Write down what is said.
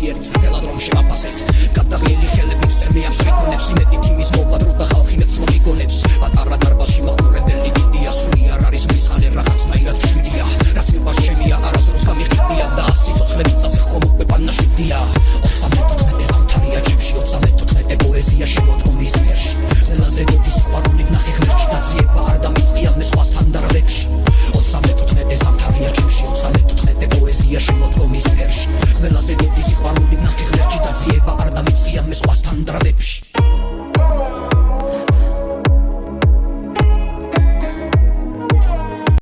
ნებისმიერი წრფელად რომ შევაფასეთ გადაღლილი ხელებით ზემეებს რეკონებს იმედით იმის მოვადრო და ხალხი მეცნობ იგონებს პატარა დარბაზში მაყურებელი დიდია სული არ არის მისხალე რაღაცნაირად შვიდია რაც მიყვარს ჩემია არასდროს გამიყიდია და 100 ცოცხლებით წასე ხომ უკვე პანაშვიდია 34 ზამთარია ჭებში 34 პოეზია შემოდგომის მერში ყველაზე დიდი სიყვარული ნახე ღმერთში დაძიება არ დამიწყია მე სხვასთან დარბებში 34 ზამთარია ჭებში 34 პოეზია შემოდგომის მერში ყველაზე დიდი სიყვარული ნახე ღმერთში დაძიება არ დამიწყია მე სხვასთან დარბებში